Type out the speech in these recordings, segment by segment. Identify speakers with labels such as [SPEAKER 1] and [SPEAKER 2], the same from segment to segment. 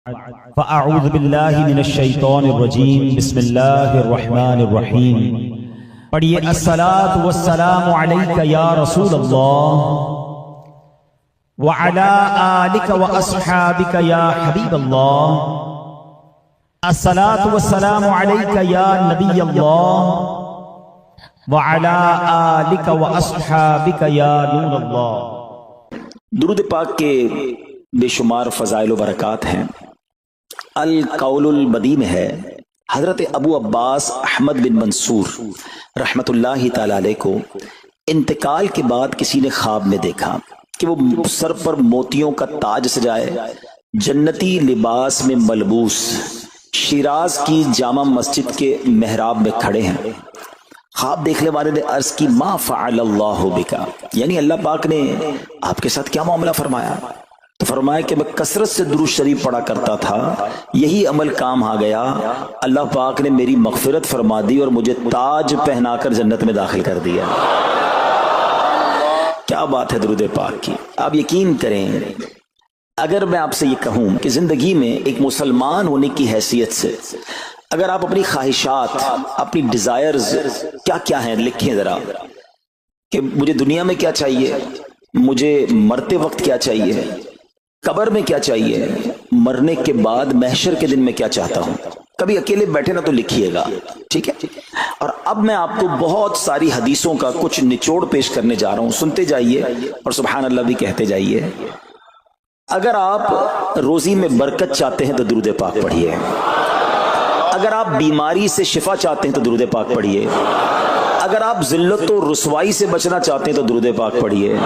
[SPEAKER 1] فاعوذ باللہ من الشیطان الرجیم بسم اللہ الرحمن الرحیم پڑھیے الصلاۃ والسلام علیک یا رسول اللہ وعلی آلک واصحابک یا حبیب اللہ الصلاۃ والسلام علیک یا نبی اللہ وعلی آلک واصحابک یا نور اللہ۔
[SPEAKER 2] درود پاک کے بے شمار فضائل و برکات ہیں۔ القول البدی میں ہے حضرت ابو عباس احمد بن منصور رحمت اللہ تعالی علیہ کو انتقال کے بعد کسی نے خواب میں دیکھا کہ وہ سر پر موتیوں کا تاج سجائے، جنتی لباس میں ملبوس، شیراز کی جامع مسجد کے محراب میں کھڑے ہیں۔ خواب دیکھنے والے نے عرض کی ما فعل اللہ بکا، یعنی اللہ پاک نے آپ کے ساتھ کیا معاملہ فرمایا؟ تو فرمایا کہ میں کثرت سے درود شریف پڑھا کرتا تھا، یہی عمل کام آ گیا، اللہ پاک نے میری مغفرت فرما دی اور مجھے تاج پہنا کر جنت میں داخل کر دیا۔ کیا بات ہے درود پاک کی! آپ یقین کریں، اگر میں آپ سے یہ کہوں کہ زندگی میں ایک مسلمان ہونے کی حیثیت سے اگر آپ اپنی خواہشات، اپنی ڈیزائرز کیا کیا ہیں لکھیں ذرا، کہ مجھے دنیا میں کیا چاہیے، مجھے مرتے وقت کیا چاہیے، قبر میں کیا چاہیے، مرنے کے بعد محشر کے دن میں کیا چاہتا ہوں، کبھی اکیلے بیٹھے نا تو لکھیے گا، ٹھیک ہے؟ اور اب میں آپ کو بہت ساری حدیثوں کا کچھ نچوڑ پیش کرنے جا رہا ہوں، سنتے جائیے اور سبحان اللہ بھی کہتے جائیے۔ اگر آپ روزی میں برکت چاہتے ہیں تو درود پاک پڑھیے، اگر آپ بیماری سے شفا چاہتے ہیں تو درود پاک پڑھیے، اگر آپ ذلت و رسوائی سے بچنا چاہتے ہیں تو درود پاک پڑھیے،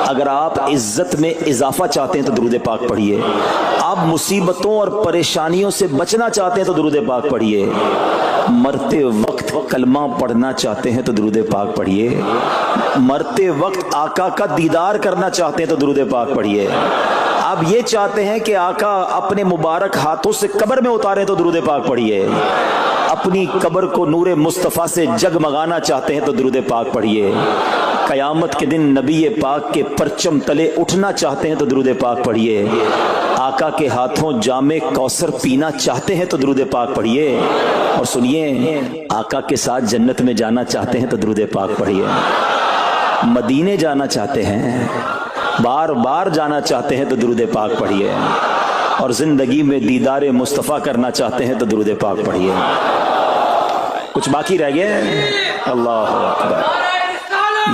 [SPEAKER 2] اگر آپ عزت میں اضافہ چاہتے ہیں تو درود پاک پڑھیے، آپ مصیبتوں اور پریشانیوں سے بچنا چاہتے ہیں تو درود پاک پڑھیے، مرتے وقت کلمہ پڑھنا چاہتے ہیں تو درود پاک پڑھیے، مرتے وقت آقا کا دیدار کرنا چاہتے ہیں تو درود پاک پڑھیے، آپ یہ چاہتے ہیں کہ آقا اپنے مبارک ہاتھوں سے قبر میں اتارے تو درود پاک پڑھیے، اپنی قبر کو نور مصطفیٰ سے جگمگانا چاہتے ہیں تو درود پاک پڑھیے، قیامت کے دن نبی پاک کے پرچم تلے اٹھنا چاہتے ہیں تو درود پاک پڑھیے، آقا کے ہاتھوں جام کوثر پینا چاہتے ہیں تو درود پاک پڑھیے، اور سنیے آقا کے ساتھ جنت میں جانا چاہتے ہیں تو درود پاک پڑھیے، مدینے جانا چاہتے ہیں، بار بار جانا چاہتے ہیں تو درود پاک پڑھیے، اور زندگی میں دیدار مصطفیٰ کرنا چاہتے ہیں تو درود پاک پڑھیے۔ کچھ باقی رہ گیا؟ اللہ اکبر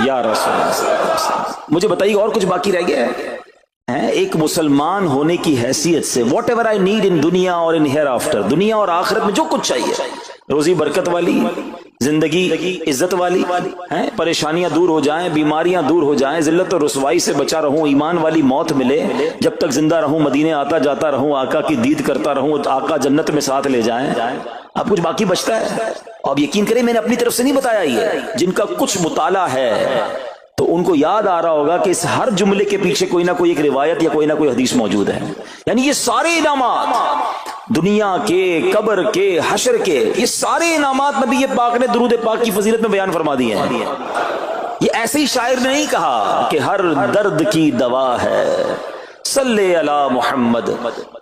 [SPEAKER 2] یا رسول اللہ، مجھے بتائیے اور کچھ باقی رہ گیا ہے؟ ایک مسلمان ہونے کی حیثیت سے what ever I need in دنیا اور ان ہیئر آفٹر، دنیا اور آخرت میں جو کچھ چاہیے، روزی برکت والی، زندگی عزت والی، پریشانیاں دور ہو جائیں، بیماریاں دور ہو جائیں، ذلت اور رسوائی سے بچا رہوں، ایمان والی موت ملے، جب تک زندہ رہوں مدینے آتا جاتا رہوں، آقا کی دید کرتا رہوں، آقا جنت میں ساتھ لے جائیں۔ اب کچھ باقی بچتا ہے؟ اب یقین کریں میں نے اپنی طرف سے نہیں بتایا، یہ جن کا کچھ مطالعہ ہے تو ان کو یاد آ رہا ہوگا کہ اس ہر جملے کے پیچھے کوئی نہ کوئی ایک روایت یا کوئی نہ کوئی حدیث موجود ہے، یعنی یہ سارے انعامات دنیا کے، قبر کے، حشر کے، یہ سارے انعامات نبی پاک نے درود پاک کی فضیلت میں بیان فرما دیے ہیں۔ یہ ایسے ہی شاعر نے نہیں کہا کہ ہر درد کی دوا ہے، صلی علی محمد،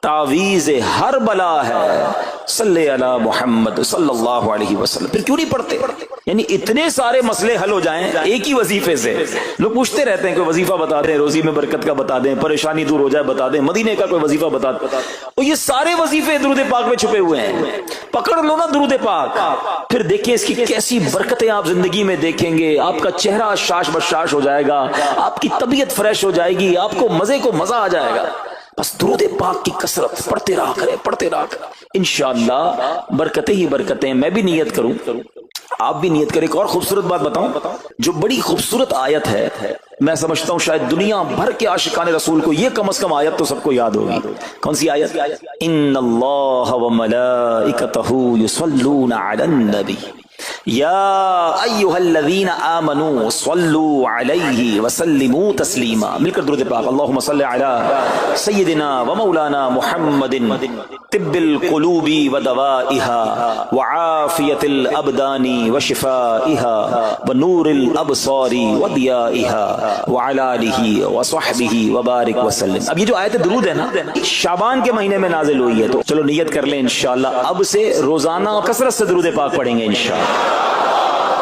[SPEAKER 2] تعویذ ہر بلا ہے، صلی علی محمد صلی اللہ علیہ وسلم۔ پھر کیوں نہیں پڑھتے؟ یعنی اتنے سارے مسئلے حل ہو جائیں ایک ہی وظیفے سے۔ لوگ پوچھتے رہتے ہیں کوئی وظیفہ بتا دیں، روزی میں برکت کا بتا دیں، پریشانی دور ہو جائے بتا دیں، مدینے کا کوئی وظیفہ بتا دیں، اور یہ سارے وظیفے درود پاک میں چھپے ہوئے ہیں۔ پکڑ لو نا درود پاک، پھر دیکھیں اس کی کیسی برکتیں آپ زندگی میں دیکھیں گے، آپ کا چہرہ شاش بشاش ہو جائے گا، آپ کی طبیعت فریش ہو جائے گی، آپ کو مزے کو مزہ آ جائے گا۔ بس درود پاک کی کثرت پڑھتے رہا کریں، پڑھتے رہا کریں، انشاءاللہ برکتیں ہی برکتیں۔ میں بھی نیت کروں، آپ بھی نیت کریں۔ ایک اور خوبصورت بات بتاؤں، جو بڑی خوبصورت آیت ہے، میں سمجھتا ہوں شاید دنیا بھر کے عاشقان رسول کو یہ کم از کم آیت تو سب کو یاد ہوگی۔ کون سی آیت؟ ان اللہ وملائکتہ یصلون علی النبی یا ایھا الذین آمنوا صلوا علیہ وسلموا تسلیما. مل کر درود پاک. اللہم صل علی سیدنا و مولانا محمد طب القلوب ودوائها وعافیت الابدان وشفائها ونور الابصار وضیائها وعلی آلہ وصحبہ وبارک وسلم. اب یہ جو آیت درود ہے نا، شعبان کے مہینے میں نازل ہوئی ہے، تو چلو نیت کر لیں انشاءاللہ اب سے روزانہ کثرت سے درود پاک پڑھیں گے انشاءاللہ.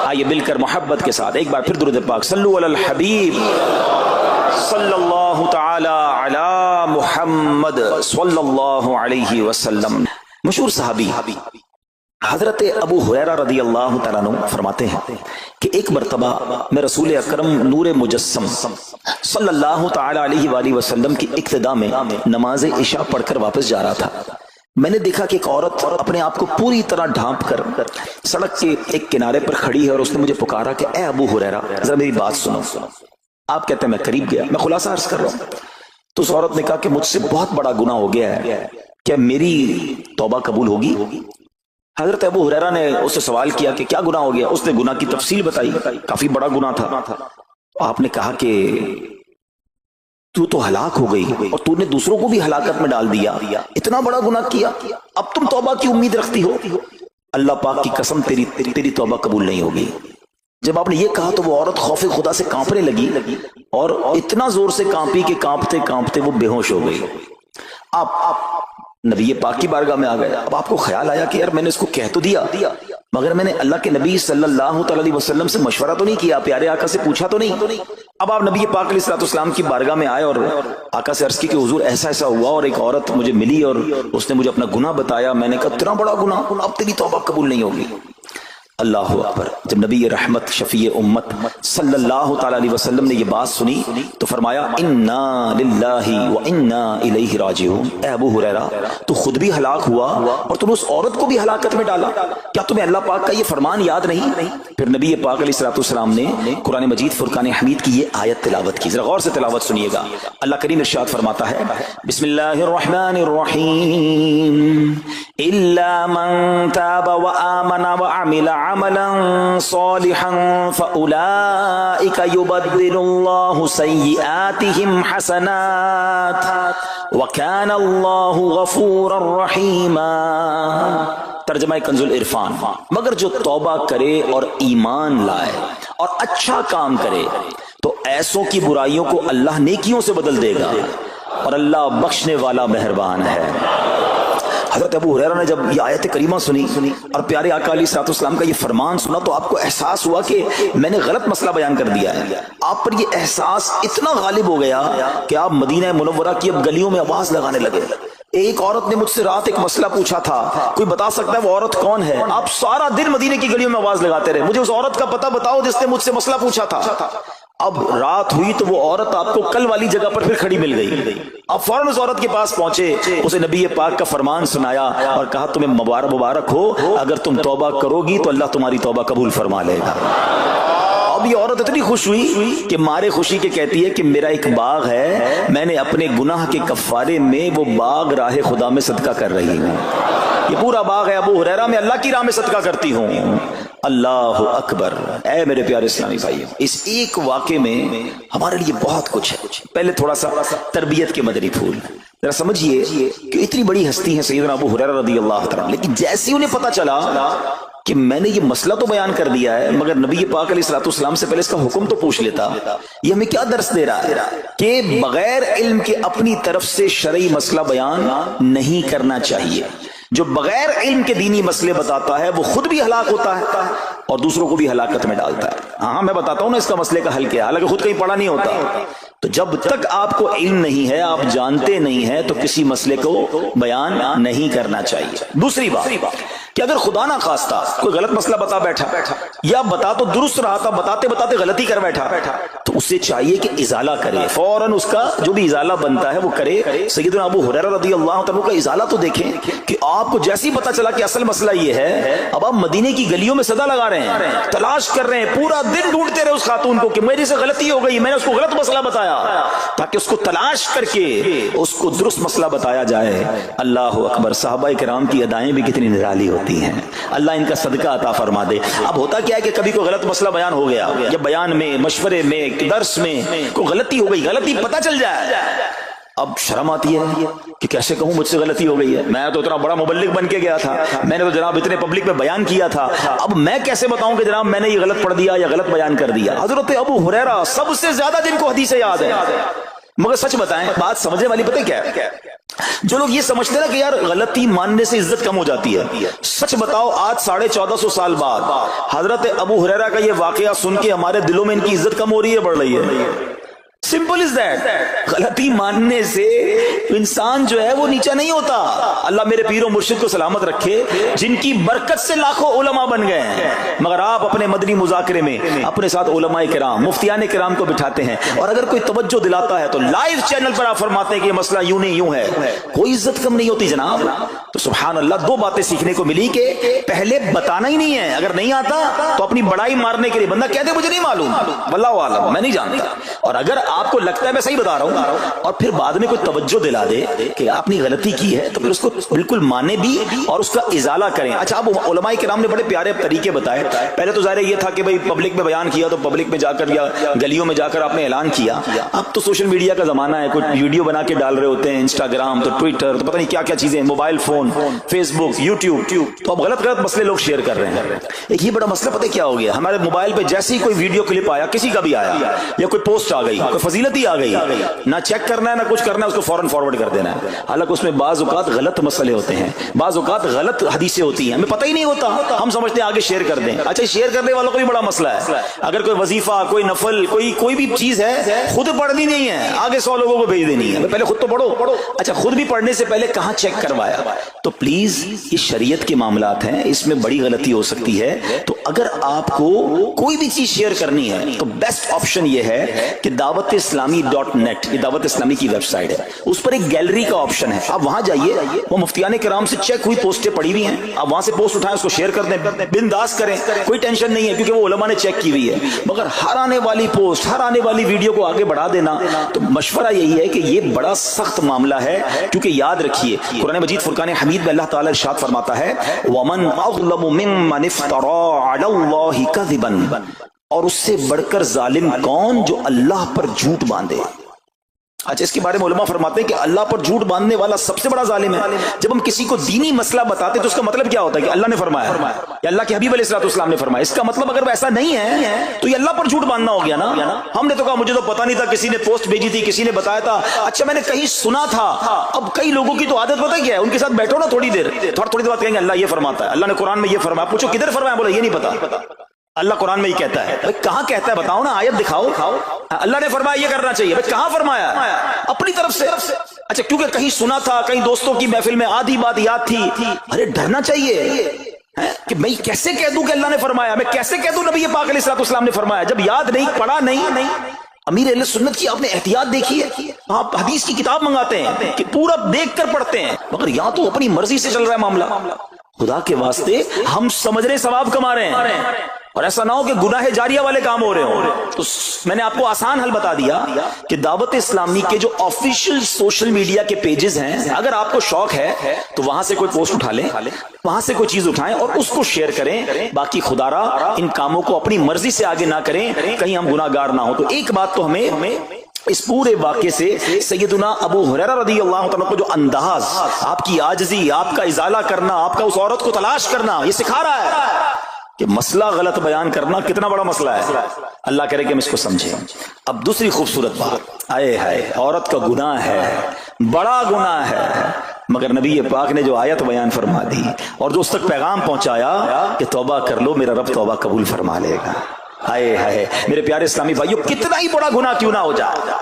[SPEAKER 2] آئیے مل کر محبت کے ساتھ ایک بار پھر درود پاک. صلو علی الحبیب صلی اللہ تعالی علی محمد صلی اللہ علیہ وسلم. مشہور صحابی حضرت ابو ہریرہ رضی اللہ تعالیٰ عنہ فرماتے ہیں کہ ایک مرتبہ میں رسول اکرم نور مجسم صلی اللہ تعالی علیہ وآلہ وسلم کی ابتدا میں نماز عشاء پڑھ کر واپس جا رہا تھا. میں نے دیکھا کہ ایک عورت اپنے آپ کو پوری طرح ڈھانپ کر سڑک کے ایک کنارے پر کھڑی ہے اور اس نے مجھے پکارا کہ اے ابو ہریرہ ذرا میری بات سنو. آپ کہتے ہیں میں قریب گیا، میں خلاصہ عرض کر رہا ہوں. تو اس عورت نے کہا کہ مجھ سے بہت بڑا گناہ ہو گیا ہے، کیا میری توبہ قبول ہوگی؟ حضرت ابو ہریرہ نے اس سے سوال کیا کہ کیا گناہ ہو گیا؟ اس نے گناہ کی تفصیل بتائی، کافی بڑا گناہ تھا. آپ نے کہا کہ تو ہلاک ہو گئی اور تو نے دوسروں کو بھی ہلاکت میں ڈال دیا، اتنا بڑا گناہ کیا، اب تم توبہ کی امید رکھتی ہو؟ اللہ پاک کی قسم تیری توبہ قبول نہیں ہوگی. جب آپ نے یہ کہا تو وہ عورت خوف خدا سے کانپنے لگی اور اتنا زور سے کانپی کہ کانپتے کانپتے وہ بے ہوش ہو گئی. آپ نبی پاک کی بارگاہ میں آ گئے. اب آپ کو خیال آیا کہ یار میں نے اس کو کہہ تو دیا، مگر میں نے اللہ کے نبی صلی اللہ تعالی علیہ وسلم سے مشورہ تو نہیں کیا، پیارے آقا سے پوچھا تو نہیں. اب آپ نبی پاک علیہ السلام کی بارگاہ میں آئے اور آقا سے عرض کی کہ حضور ایسا ہوا اور ایک عورت مجھے ملی اور اس نے مجھے اپنا گناہ بتایا. میں نے کہا اتنا بڑا گناہ، اب تیری توبہ قبول نہیں ہوگی. اللہ اکبر. جب نبی رحمت شفیع امت صلی اللہ تعالی علیہ وسلم نے یہ بات سنی تو فرمایا انا للہ و انا الیہ راجعون. اے ابو ہریرہ تو خود بھی ہلاک ہوا اور تم نے اس عورت کو بھی ہلاکت میں ڈالا، کیا تمہیں اللہ پاک کا یہ فرمان یاد نہیں؟ پھر نبی پاک علیہ السلام نے قرآن مجید فرقان حمید کی یہ آیت تلاوت کی. ذرا غور سے تلاوت سنیے گا. اللہ کریم ارشاد فرماتا ہے بسم اللہ الرحمن الرحیم الا من تاب وآمن وعمل عملا صالحا فأولئك يبدل الله سيئاتهم حسنات وكان الله غفورا رحيما. ترجمہ کنز العرفان. مگر جو توبہ کرے اور ایمان لائے اور اچھا کام کرے تو ایسوں کی برائیوں کو اللہ نیکیوں سے بدل دے گا اور اللہ بخشنے والا مہربان ہے. حضرت ابو ہریرہ نے جب یہ آیت کریمہ سنی اور پیارے آقا علیہ السلام کا یہ فرمان سنا تو آپ کو احساس ہوا کہ میں نے غلط مسئلہ بیان کر دیا ہے. آپ پر یہ احساس اتنا غالب ہو گیا کہ آپ مدینہ منورہ کی اب گلیوں میں آواز لگانے لگے. ایک عورت نے مجھ سے رات ایک مسئلہ پوچھا تھا، کوئی بتا سکتا ہے وہ عورت کون ہے؟ آپ سارا دن مدینے کی گلیوں میں آواز لگاتے رہے مجھے اس عورت کا پتہ بتاؤ جس نے مجھ سے مسئلہ پوچھا تھا. اب رات ہوئی تو وہ عورت آپ کو کل والی جگہ پر پھر کھڑی مل گئی. آپ فوراً اس عورت کے پاس پہنچے، اسے نبی پاک کا فرمان سنایا اور کہا تمہیں مبارک ہو، اگر تم توبہ کرو گی تو اللہ تمہاری توبہ قبول فرما لے گا. اب یہ عورت اتنی خوش ہوئی کہ مارے خوشی کے کہتی ہے کہ میرا ایک باغ ہے، میں نے اپنے گناہ کے کفارے میں وہ باغ راہ خدا میں صدقہ کر رہی ہوں. یہ پورا باغ ہے ابو ہریرہ میں اللہ کی راہ میں صدقہ کرتی ہوں. اللہ اکبر. اے میرے پیارے اسلامی بھائیو، اس ایک واقعے میں ہمارے لیے بہت کچھ ہے. پہلے تھوڑا سا تربیت کے مدنی پھول ذرا سمجھیے کہ اتنی بڑی ہستی ہے سیدنا ابو ہریرہ رضی اللہ تعالیٰ، لیکن جیسے انہیں پتا چلا کہ میں نے یہ مسئلہ تو بیان کر دیا ہے مگر نبی پاک علیہ السلام سے پہلے اس کا حکم تو پوچھ لیتا، یہ ہمیں کیا درس دے رہا ہے کہ بغیر علم کے اپنی طرف سے شرعی مسئلہ بیان نہیں کرنا چاہیے. جو بغیر علم کے دینی مسئلے بتاتا ہے وہ خود بھی ہلاک ہوتا ہے اور دوسروں کو بھی ہلاکت میں ڈالتا ہے. ہاں میں بتاتا ہوں نا اس کا مسئلے کا حل کیا، حالانکہ خود کہیں پڑھا نہیں ہوتا. تو جب تک آپ کو علم نہیں ہے، آپ جانتے نہیں ہیں، تو کسی مسئلے کو بیان نہیں کرنا چاہیے. دوسری بات کہ اگر خدا نہ خواستہ کوئی غلط مسئلہ بتا بیٹھا یا بتا تو درست رہا تھا بتاتے بتاتے غلطی کر بیٹھا تو اسے چاہیے کہ ازالہ کرے، فوراً اس کا جو بھی ازالہ بنتا ہے وہ کرے. سیدنا ابو ہریرہ رضی اللہ تعالیٰ کا ازالہ تو دیکھیں کہ آپ کو جیسے ہی پتا چلا کہ اصل مسئلہ یہ ہے، اب آپ مدینے کی گلیوں میں صدا لگا رہے ہیں، تلاش کر رہے ہیں، پورا دن ڈھونڈتے رہے اس خاتون کو کہ میری سے غلطی ہو گئی، میں نے اس کو غلط مسئلہ بتایا، تاکہ اس کو تلاش کر کے اس کو درست مسئلہ بتایا جائے. اللہ اکبر. صحابہ کرام کی ادائیں بھی کتنی نرالی ہوتی ہیں. اللہ ان کا صدقہ عطا فرما دے۔ اب ہوتا کیا ہے کہ کبھی کوئی غلط مسئلہ بیان ہو گیا یا بیان میں، مشورے میں، درس میں کوئی غلطی ہو گئی، غلطی پتہ چل جائے، اب شرم آتی ہے کہ کیسے کہوں مجھ سے غلطی ہو گئی ہے، میں تو اتنا بڑا مبلغ بن کے گیا تھا، میں نے تو جناب اتنے پبلک میں بیان کیا تھا، اب میں کیسے بتاؤں کہ جناب میں نے یہ غلط پڑھ دیا یا غلط بیان کر دیا۔ حضرت ابو ہریرہ سب سے زیادہ جن کو حدیثیں یاد ہے، مگر سچ بتائیں بات سمجھنے والی پتہ کیا ہے، جو لوگ یہ سمجھتے ہیں نا کہ یار غلطی ماننے سے عزت کم ہو جاتی ہے، سچ بتاؤ آج 1450 سال بعد حضرت ابو ہریرہ کا یہ واقعہ سن کے ہمارے دلوں میں ان کی عزت کم ہو رہی ہے، بڑھ رہی ہے؟ Simple is that. غلطی ماننے سے انسان جو ہے وہ نیچا نہیں ہوتا۔ اللہ میرے پیر و مرشد کو سلامت رکھے، جن کی برکت سے لاکھوں علماء بن گئے ہیں، مگر آپ اپنے مدنی مذاکرے میں اپنے ساتھ علماء کرام، مفتیان کرام کو بٹھاتے ہیں، اور اگر کوئی توجہ دلاتا ہے تو لائیو چینل پر آپ فرماتے ہیں کہ یہ مسئلہ یوں نہیں یوں ہے، کوئی عزت کم نہیں ہوتی جناب۔ تو سبحان اللہ، دو باتیں سیکھنے کو ملی کہ پہلے بتانا ہی نہیں ہے، اگر نہیں آتا تو اپنی بڑائی مارنے کے لیے بندہ کہتے مجھے نہیں معلوم، واللہ عالم میں نہیں جانتا، اور اگر آپ کو لگتا ہے میں صحیح بتا رہا ہوں اور پھر بعد میں کوئی توجہ دلا دے کہ آپ نے غلطی کی ہے تو پھر اس کو بالکل مانے بھی اور اس کا ازالہ کریں۔ اچھا، اب علماء کرام نے بڑے پیارے طریقے بتائے۔ پہلے تو ظاہر یہ تھا کہ بھئی پبلک میں بیان کیا تو پبلک میں جا کر یا گلیوں میں جا کر آپ نے اعلان کیا، اب تو سوشل میڈیا کا زمانہ ہے، کوئی ویڈیو بنا کے ڈال رہے ہوتے ہیں، انسٹاگرام تو ٹویٹر تو پتہ نہیں کیا کیا چیزیں، موبائل فون، فیس بک، یوٹیوب، تو اب غلط غلط مسئلے لوگ شیئر کر رہے ہیں۔ ایک یہ بڑا مسئلہ پتہ کیا ہو گیا، ہمارے موبائل پہ جیسے ہی کوئی ویڈیو کلپ آیا، کسی کا بھی آیا یا کوئی پوسٹ آ گئی، کوئی فضیلت ہی آ گئی، نہ چیک کرنا ہے نہ کچھ کرنا ہے، اس کو فوراً فارورڈ کر دینا ہے، حالانکہ اس میں بعض اوقات غلط مسئلے ہوتے ہیں، بعض اوقات غلط حدیثیں ہوتی ہیں، ہمیں پتہ ہی نہیں ہوتا، ہم سمجھتے ہیں آگے شیئر کر دیں۔ اچھا، شیئر کرنے والوں کو بھی بڑا مسئلہ ہے، اگر کوئی وظیفہ، کوئی نفل، کوئی بھی چیز ہے، خود پڑھنی نہیں ہے، آگے 100 لوگوں کو بھیج دینی ہے، پہلے خود تو پڑھو۔ اچھا، خود بھی پڑھنے سے پہلے کہاں چیک کروایا؟ تو پلیز یہ شریعت کے معاملات ہیں، اس میں بڑی غلطی ہو سکتی ہے، تو اگر آپ کو کوئی بھی چیز شیئر کرنی ہے تو بیسٹ آپشن یہ ہے کہ دعوت اسلامی .net، یہ دعوت اسلامی کی ویب سائٹ ہے، اس پر ایک گیلری کا آپشن ہے، آپ وہاں جائیے، وہ مفتیان کرام سے چیک ہوئی پوسٹیں پڑی ہوئی ہیں، آپ وہاں سے پوسٹ اٹھائیں، اس کو شیئر کر دیں، بنداز کریں، کوئی ٹینشن نہیں ہے، کیونکہ وہ علماء نے چیک کی ہوئی ہے۔ مگر ہر آنے والی پوسٹ، ہر آنے والی ویڈیو کو آگے بڑھا دینا، تو مشورہ یہی ہے کہ یہ بڑا سخت معاملہ ہے، کیونکہ یاد رکھیے قرآن مجید فرقان حمید میں اللہ تعالیٰ ارشاد فرماتا ہے وَمَنْ أَظْلَمُ مِمَّنِ افْتَرَىٰ عَلَى اللَّهِ كَذِبًا، اور اس سے بڑھ کر ظالم کون جو اللہ پر جھوٹ باندھے۔ اچھا، اس کے بارے میں علماء فرماتے ہیں کہ اللہ پر جھوٹ باندھنے والا سب سے بڑا ظالم ہے۔ جب ہم کسی کو دینی مسئلہ بتاتے تو اس کا مطلب کیا ہوتا ہے کہ اللہ نے فرمایا یا اللہ کے حبیب علیہ الصلوۃ والسلام نے فرمایا، اس کا مطلب اگر وہ ایسا نہیں ہے تو یہ اللہ پر جھوٹ باندھنا ہو گیا نا۔ ہم نے تو کہا مجھے تو پتہ نہیں تھا، کسی نے پوسٹ بھیجی تھی، کسی نے بتایا تھا، اچھا میں نے کہیں سنا تھا۔ اب کئی لوگوں کی تو عادت پتہ کیا ہے، ان کے ساتھ بیٹھو نا تھوڑی دیر بعد کہیں گے اللہ یہ فرماتا ہے، اللہ نے قرآن میں یہ فرمایا، پوچھو کدھر فرمایا، بولا یہ نہیں پتا، اللہ قرآن میں یہ کہتا ہے۔ کہاں کہتا ہے بتاؤ نا، آیت دکھاؤ، اللہ نے فرمایا یہ کرنا چاہیے، کہاں فرمایا؟ اپنی طرف سے۔ اچھا، کیونکہ کہیں سنا تھا، کہیں دوستوں کی محفل میں آدھی بات یاد تھی، ارے ڈرنا چاہیے کہ میں کیسے کہہ دوں کہ اللہ نے فرمایا، میں کیسے کہہ دوں نبی پاک علیہ الصلوۃ والسلام نے فرمایا، جب یاد نہیں، پڑھا نہیں۔ امیر اہل سنت کی آپ نے احتیاط دیکھی ہے، آپ حدیث کی کتاب منگاتے ہیں کہ پورا دیکھ کر پڑھتے ہیں، مگر یہاں تو اپنی مرضی سے چل رہا ہے معاملہ۔ خدا کے واسطے ہم سمجھ رہے ثواب کما رہے ہیں، اور ایسا نہ ہو کہ گناہ جاریہ والے کام ہو رہے ہوں۔ تو میں نے آپ کو آسان حل بتا دیا کہ دعوت اسلامی کے جو آفیشیل سوشل میڈیا کے پیجز ہیں، اگر آپ کو شوق ہے تو وہاں سے کوئی پوسٹ اٹھا لیں، وہاں سے کوئی چیز اٹھائیں اور اس کو شیئر کریں، باقی خدا را ان کاموں کو اپنی مرضی سے آگے نہ کریں، کہیں ہم گناہ گار نہ ہو۔ تو ایک بات تو ہمیں اس پورے واقعے سے سیدنا ابو ہریرہ رضی اللہ عنہ کو جو انداز، آپ کی عاجزی، آپ کا ازالہ کرنا، آپ کا اس عورت کو تلاش کرنا، یہ سکھا رہا ہے کہ مسئلہ غلط بیان کرنا کتنا بڑا مسئلہ ہے۔ اللہ کرے کہ ہم اس کو سمجھیں۔ اب دوسری خوبصورت بات، آئے ہائے، عورت کا گناہ ہے، بڑا گناہ ہے، مگر نبی پاک نے جو آیت بیان فرما دی اور جو اس تک پیغام پہنچایا کہ توبہ کر لو، میرا رب توبہ قبول فرما لے گا۔ آئے ہائے میرے پیارے اسلامی بھائیو، کتنا ہی بڑا گناہ کیوں نہ ہو جائے،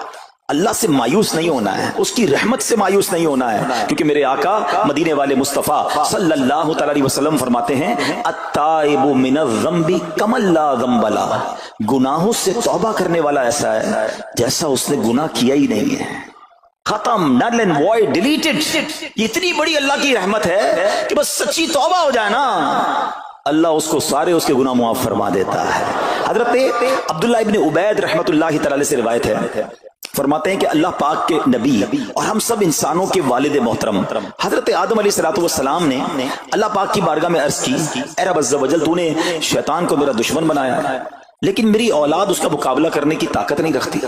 [SPEAKER 2] اللہ سے مایوس نہیں ہونا ہے، اس کی رحمت سے مایوس نہیں ہونا ہے، کیونکہ میرے آقا مدینے والے مصطفیٰ صلی اللہ تعالی علیہ وسلم فرماتے ہیں التائب من الذنب کمن لا ذنب لہ، گناہوں سے توبہ کرنے والا ایسا ہے جیسا اس نے گناہ کیا ہی نہیں ہے، ختم، نل اینڈ وائڈ، ڈیلیٹڈ۔ اتنی بڑی اللہ کی رحمت ہے کہ بس سچی توبہ ہو جائے نا، اللہ اس کو سارے اس کے گناہ معاف فرما دیتا ہے۔ حضرت عبداللہ ابن عبید رحمت اللہ تعالی سے روایت ہے، فرماتے ہیں کہ اللہ پاک کے نبی اور ہم سب انسانوں کے والد محترم حضرت آدم علیہ السلام نے اللہ پاک کی بارگاہ میں عرض کی، اے رب عز و جل، تو نے شیطان کو میرا دشمن بنایا ہے لیکن میری اولاد اس کا مقابلہ کرنے کی طاقت نہیں رکھتی۔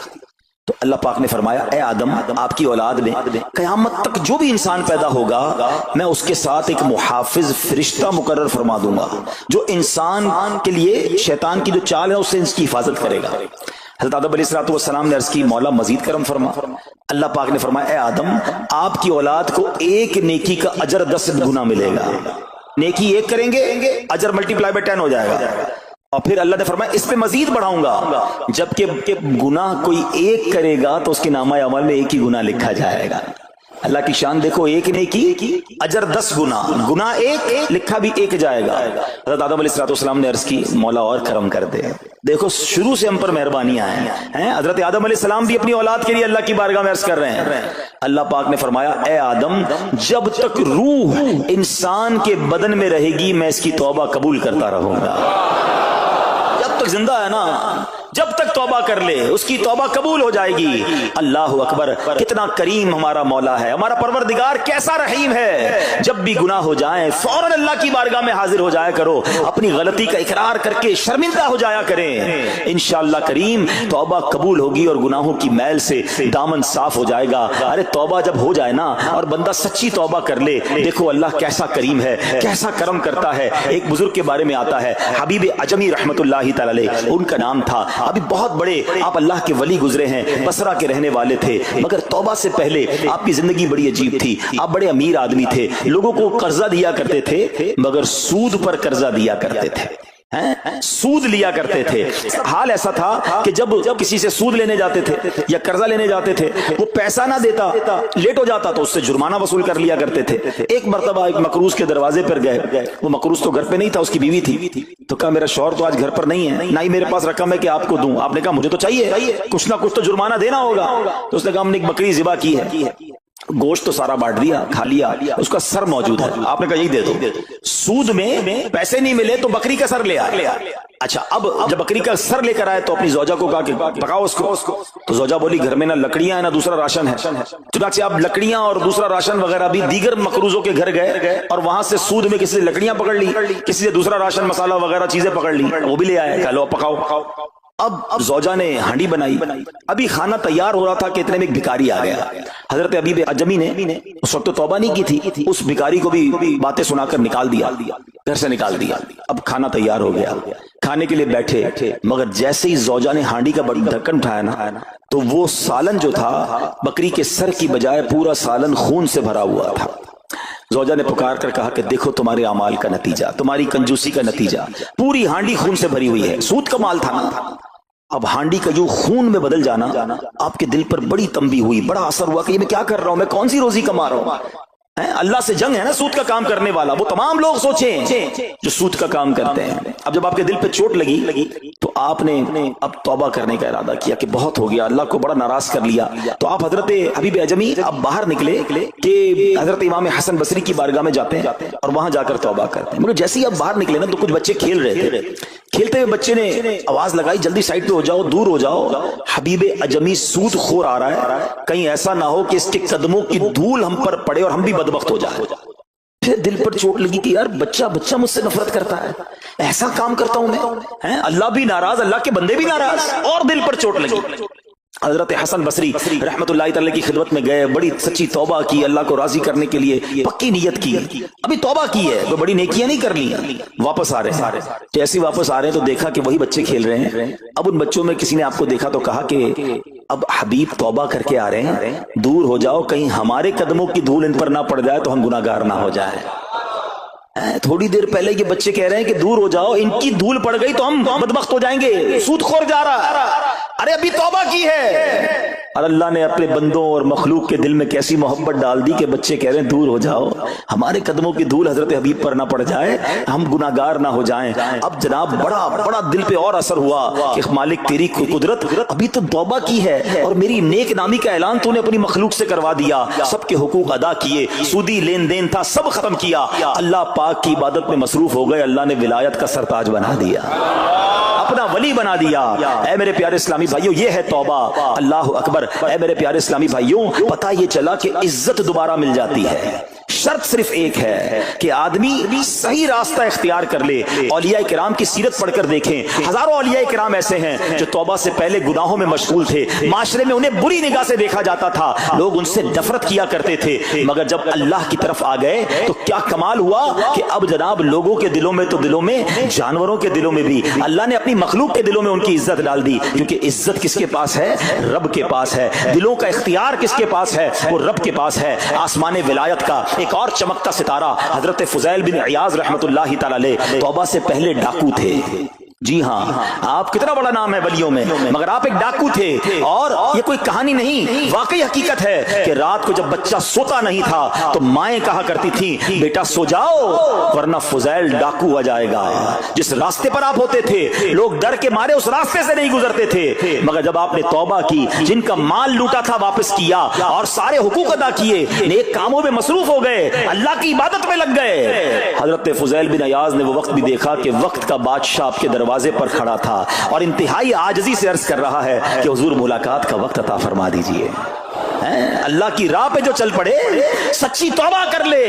[SPEAKER 2] تو اللہ پاک نے فرمایا، اے آدم، آپ کی اولاد میں قیامت تک جو بھی انسان پیدا ہوگا میں اس کے ساتھ ایک محافظ فرشتہ مقرر فرما دوں گا جو انسان کے لیے شیطان کی جو چال ہے اس سے اس کی حفاظت کرے گا۔ حضرت آدم علیہ السلام نے عرض کی، مولا مزید کرم فرما۔ اللہ پاک نے فرمایا، اے آدم، آپ کی اولاد کو ایک نیکی کا اجر 10 گنا ملے گا۔ نیکی ایک کریں گے اجر ملٹی پلائی بائی 10 ہو جائے گا۔ اور پھر اللہ نے فرمایا اس پہ مزید بڑھاؤں گا، جبکہ گناہ کوئی ایک کرے گا تو اس کے نامہ اعمال میں ایک ہی گناہ لکھا جائے گا۔ اللہ کی شان دیکھو، ایک نیکی اجر 10 گنا، گناہ ایک لکھا بھی ایک جائے گا۔ حضرت آدم علیہ السلام نے عرض کی، مولا اور کرم کر دے۔ دیکھو شروع سے ہم پر مہربانیاں ہیں۔ حضرت آدم علیہ السلام بھی اپنی اولاد کے لیے اللہ کی بارگاہ میں عرض کر رہے ہیں۔ اللہ پاک نے فرمایا، اے آدم، جب تک روح انسان کے بدن میں رہے گی میں اس کی توبہ قبول کرتا رہوں گا۔ جب تک زندہ ہے نا، جب تک توبہ کر لے اس کی توبہ قبول ہو جائے گی۔ اللہ اکبر، کتنا کریم ہمارا مولا ہے، ہمارا پروردگار کیسا رحیم ہے۔ جب بھی گناہ ہو جائیں فوراً اللہ کی بارگاہ میں حاضر ہو جایا کرو، اپنی غلطی کا اقرار کر کے شرمندہ ہو جایا کریں، انشاءاللہ کریم توبہ قبول ہوگی اور گناہوں کی میل سے دامن صاف ہو جائے گا۔ ارے توبہ جب ہو جائے نا اور بندہ سچی توبہ کر لے، دیکھو اللہ کیسا کریم ہے، کیسا کرم کرتا ہے۔ ایک بزرگ کے بارے میں آتا ہے، حبیب عجمی رحمت اللہ تعالی علیہ ان کا نام تھا۔ ابھی بہت بڑے آپ اللہ کے ولی گزرے ہیں، بصرہ کے رہنے والے تھے، مگر توبہ سے پہلے آپ کی زندگی بڑی عجیب تھی۔ آپ بڑے امیر آدمی تھے، لوگوں کو قرضہ دیا کرتے تھے مگر سود پر قرضہ دیا کرتے تھے، سود لیا کرتے تھے۔ حال ایسا تھا کہ جب کسی سے سود لینے جاتے تھے یا قرضہ لینے جاتے تھے، وہ پیسہ نہ دیتا، لیٹ ہو جاتا تو اس سے جرمانہ وصول کر لیا کرتے تھے۔ ایک مرتبہ ایک مقروض کے دروازے پر گئے، وہ مقروض تو گھر پہ نہیں تھا، اس کی بیوی تھی، تو کہا میرا شوہر تو آج گھر پر نہیں ہے، نہ ہی میرے پاس رقم ہے کہ آپ کو دوں۔ آپ نے کہا مجھے تو چاہیے، کچھ نہ کچھ تو جرمانہ دینا ہوگا۔ تو اس نے کہا ہم نے ایک بکری ذبح کی ہے، گوشت تو سارا بانٹ دیا، کھا لیا، اس کا سر موجود ہے۔ آپ نے کہا یہی دے دو۔ سود میں پیسے نہیں ملے تو بکری کا سر لے آئے۔ اچھا، اب جب بکری کا سر لے کر آئے تو اپنی زوجہ کو کہا کہ پکاؤ اس کو۔ تو زوجہ بولی گھر میں نہ لکڑیاں ہیں نہ دوسرا راشن ہے۔ چنانچہ اب لکڑیاں اور دوسرا راشن وغیرہ بھی دیگر مقروضوں کے گھر گئے اور وہاں سے سود میں کسی سے لکڑیاں پکڑ لی، کسی سے دوسرا راشن مسالہ وغیرہ چیزیں پکڑ لی، وہ بھی لے آئے، کہا لو پکاؤ۔ اب زوجہ نے ہانڈی بنائی، ابھی کھانا تیار ہو رہا تھا کہ اتنے میں ایک بھکاری آ گیا۔ حضرت حبیب عجمی نے اس وقت تو توبہ نہیں کی تھی، اس بھکاری کو بھی باتیں سنا کر نکال دیا، گھر سے نکال دیا۔ اب کھانا تیار ہو گیا، کھانے کے لیے بیٹھے، مگر جیسے ہی زوجہ نے ہانڈی کا ڈھکن اٹھایا نا تو وہ سالن جو تھا بکری کے سر کی بجائے پورا سالن خون سے بھرا ہوا تھا۔ زوجہ نے پکار کر کہا کہ دیکھو تمہارے اعمال کا نتیجہ، تمہاری کنجوسی کا نتیجہ، پوری ہانڈی خون سے بھری ہوئی ہے، سود کا مال تھا نا۔ اب ہانڈی کا جو خون میں بدل جانا آپ کے دل پر بڑی تنبیہ ہوئی، بڑا اثر ہوا کہ یہ میں کیا کر رہا ہوں، میں کون سی روزی کما رہا ہوں۔ اللہ سے جنگ ہے نا سود کا کام کرنے والا، وہ تمام لوگ سوچیں جو سود کا کام کرتے ہیں۔ اب جب آپ کے دل پہ چوٹ لگی تو آپ نے اب توبہ کرنے کا ارادہ کیا کہ بہت ہو گیا، اللہ کو بڑا ناراض کر لیا۔ تو آپ حضرت حبیب عجمی اب باہر نکلے کہ حضرت امام حسن بصری کی بارگاہ میں جاتے ہیں اور وہاں جا کر توبہ کرتے ہیں۔ مگر جیسے ہی اب باہر نکلے نا تو کچھ بچے کھیل رہے تھے، کھیلتے ہوئے بچے نے آواز لگائی جلدی سائڈ پہ ہو جاؤ، دور ہو جاؤ، حبیب عجمی سود خور آ رہا ہے، کہیں ایسا نہ ہو کہ اس کے قدموں کی دھول ہم پر پڑے اور ہم بھی بدبخت ہو جائے۔ پھر دل پر چوٹ لگی کہ یار بچہ مجھ سے نفرت کرتا ہے، ایسا کام کرتا ہوں میں، اللہ بھی ناراض، اللہ کے بندے بھی ناراض، اور دل پر چوٹ لگی۔ حضرت حسن بصری رحمت اللہ تعالی کی خدمت میں گئے، بڑی سچی توبہ کی، اللہ کو راضی کرنے کے لیے پکی نیت کی، ابھی توبہ کی ہے تو بڑی نیکیاں نہیں کر لی، واپس آ رہے ہیں۔ جیسے واپس آ رہے ہیں تو دیکھا کہ وہی بچے کھیل رہے ہیں۔ اب ان بچوں میں کسی نے آپ کو دیکھا تو کہا کہ اب حبیب توبہ کر کے آ رہے ہیں، دور ہو جاؤ، کہیں ہمارے قدموں کی دھول ان پر نہ پڑ جائے تو ہم گناہگار نہ ہو جائیں۔ تھوڑی دیر پہلے یہ بچے کہہ رہے ہیں کہ دور ہو جاؤ، ان کی دھول پڑ گئی تو ہم بدبخت ہو جائیں گے، سود خور جا رہا، ارے ابھی توبہ کی ہے۔ اور اللہ نے اپنے بندوں اور مخلوق کے دل میں کیسی محبت ڈال دی کہ بچے کہہ رہے ہیں دور ہو جاؤ، ہمارے قدموں کی دھول حضرت حبیب پر نہ پڑ جائے، ہم گناہگار نہ ہو جائیں۔ اب جناب بڑا دل پہ اور اثر ہوا کہ مالک تیری قدرت، ابھی تو توبہ کی ہے اور میری نیک نامی کا اعلان تو نے اپنی مخلوق سے کروا دیا، سب کے حقوق ادا کیے، سودی لین دین تھا سب ختم کیا۔ اللہ پاک پاک کی عبادت میں مصروف ہو گئے، اللہ نے ولایت کا سرتاج بنا دیا، اپنا ولی بنا دیا۔ اے میرے پیارے اسلامی بھائیوں، یہ ہے توبہ۔ اللہ اکبر۔ اے میرے پیارے اسلامی بھائیوں، پتہ یہ چلا کہ عزت دوبارہ مل جاتی ہے، شرط صرف ایک ہے کہ آدمی صحیح راستہ اختیار کر لے۔ اولیاء کرام کی سیرت پڑھ کر دیکھیں، ہزاروں اولیاء کرام ایسے ہیں جو توبہ سے پہلے گناہوں میں مشغول تھے، معاشرے میں انہیں بری نگاہ سے دیکھا جاتا تھا، لوگ ان سے نفرت کیا کرتے تھے، مگر جب اللہ کی طرف آ گئے تو کیا کمال ہوا کہ اب جناب لوگوں کے دلوں میں تو دلوں میں، جانوروں کے دلوں میں بھی اللہ نے اپنی مخلوق کے دلوں میں ان کی عزت ڈال دی، کیونکہ عزت کس کے پاس ہے؟ رب کے پاس ہے۔ دلوں کا اختیار کس کے پاس ہے؟ وہ رب کے پاس ہے۔ آسمان ولایت کا ایک اور چمکتا ستارہ حضرت فضیل بن عیاض رحمت اللہ تعالی علیہ توبہ سے پہلے ڈاکو تھے۔ جی ہاں، آپ کتنا بڑا نام ہے ولیوں میں، مگر آپ ایک ڈاکو تھے، اور یہ کوئی کہانی نہیں، واقعی حقیقت ہے کہ رات کو جب بچہ سوتا نہیں تھا تو مائیں کہا کرتی تھیں بیٹا سو جاؤ ورنہ فضیل ڈاکو آ جائے گا۔ جس راستے پر آپ ہوتے تھے لوگ ڈر کے مارے اس راستے سے نہیں گزرتے تھے، مگر جب آپ نے توبہ کی، جن کا مال لوٹا تھا واپس کیا اور سارے حقوق ادا کیے، نیک کاموں میں مصروف ہو گئے، اللہ کی عبادت میں لگ گئے، حضرت فضیل بن عیاض نے وہ وقت بھی دیکھا کہ وقت کا بادشاہ آپ کے دروازے پر کھڑا تھا اور انتہائی عاجزی سے عرض کر رہا ہے کہ حضور ملاقات کا وقت عطا فرما دیجئے۔ اللہ کی راہ پہ جو چل پڑے، سچی توبہ کر لے،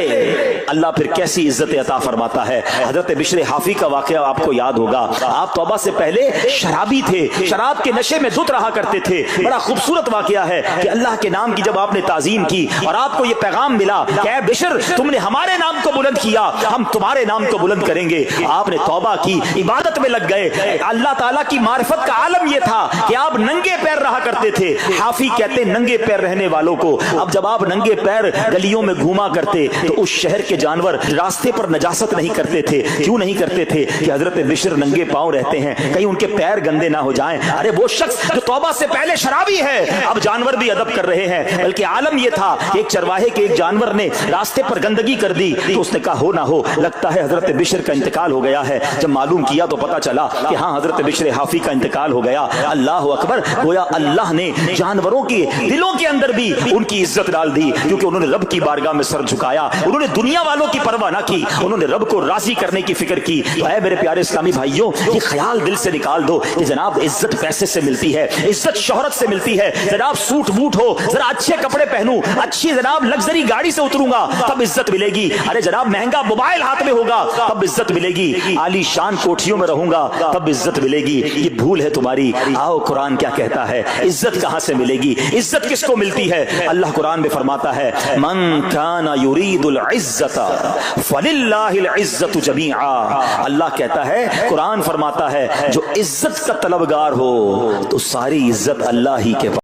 [SPEAKER 2] اللہ پھر کیسی عزت عطا فرماتا ہے۔ حضرت بشر حافی کا واقعہ آپ کو یاد ہوگا، آپ توبہ سے پہلے شرابی تھے، شراب کے نشے میں دھت رہا کرتے تھے۔ بڑا خوبصورت واقعہ ہے کہ اللہ کے نام کی جب آپ نے تعظیم کی اور آپ کو یہ پیغام ملا کہ اے بشر تم نے ہمارے نام کو بلند کیا، ہم تمہارے نام کو بلند کریں گے، آپ نے توبہ کی، عبادت میں لگ گئے۔ اللہ تعالیٰ کی معرفت کا عالم یہ تھا کہ آپ ننگے پیر رہا کرتے تھے۔ حافی کہتے ننگے پیر رہنے والوں کو، اب جب آپ ننگے پیر گلیوں میں گھوما کرتے تو اس شہر کے جانور راستے پر نجاست نہیں کرتے تھے۔ کیوں نہیں کرتے تھے؟ کہ حضرت بشر ننگے پاؤں رہتے ہیں، کہیں ان کے پیر گندے نہ ہو جائیں۔ ارے وہ شخص جو توبہ سے پہلے شرابی ہے، اب جانور بھی ادب کر رہے ہیں، بلکہ عالم یہ تھا کہ ایک چرواہے کے ایک جانور نے راستے پر گندگی کر دی تو اس نے کہا ہو نہ ہو لگتا ہے حضرت بشر کا انتقال ہو گیا ہے۔ جب معلوم کیا تو پتا چلا کہ ہاں حضرت بشر حافی کا انتقال ہو گیا۔ اللہ اکبر، گویا اللہ نے جانوروں کے دلوں کے اندر بھی ان کی عزت ڈال دی، کیونکہ انہوں نے رب کی بارگاہ میں سر جھکایا، انہوں نے دنیا والوں کی پرواہ نہ کی، انہوں نے رب کو راضی کرنے کی فکر کی۔ اے میرے پیارے اسلامی بھائیوں، یہ خیال دل سے نکال دو کہ جناب عزت پیسے سے ملتی ہے، عزت شہرت سے ملتی ہے، جناب سوٹ بوٹ ہو، ذرا اچھے کپڑے پہنوں، اچھی جناب لگژری گاڑی سے اتروں گا تب عزت ملے گی، ارے جناب مہنگا موبائل ہاتھ میں ہوگا تب عزت ملے گی، عالی شان کوٹھیوں میں رہوں گا تب عزت ملے گی۔ یہ بھول ہے تمہاری۔ آؤ قرآن کیا کہتا ہے، عزت کہاں سے ملے گی، عزت کس کو ملتی ہے؟ اللہ قرآن میں فرماتا ہے من کان یرید العزت فللہ العزت جمیعا۔ اللہ کہتا ہے، قرآن فرماتا ہے جو عزت کا طلبگار ہو تو ساری عزت اللہ ہی کے پاس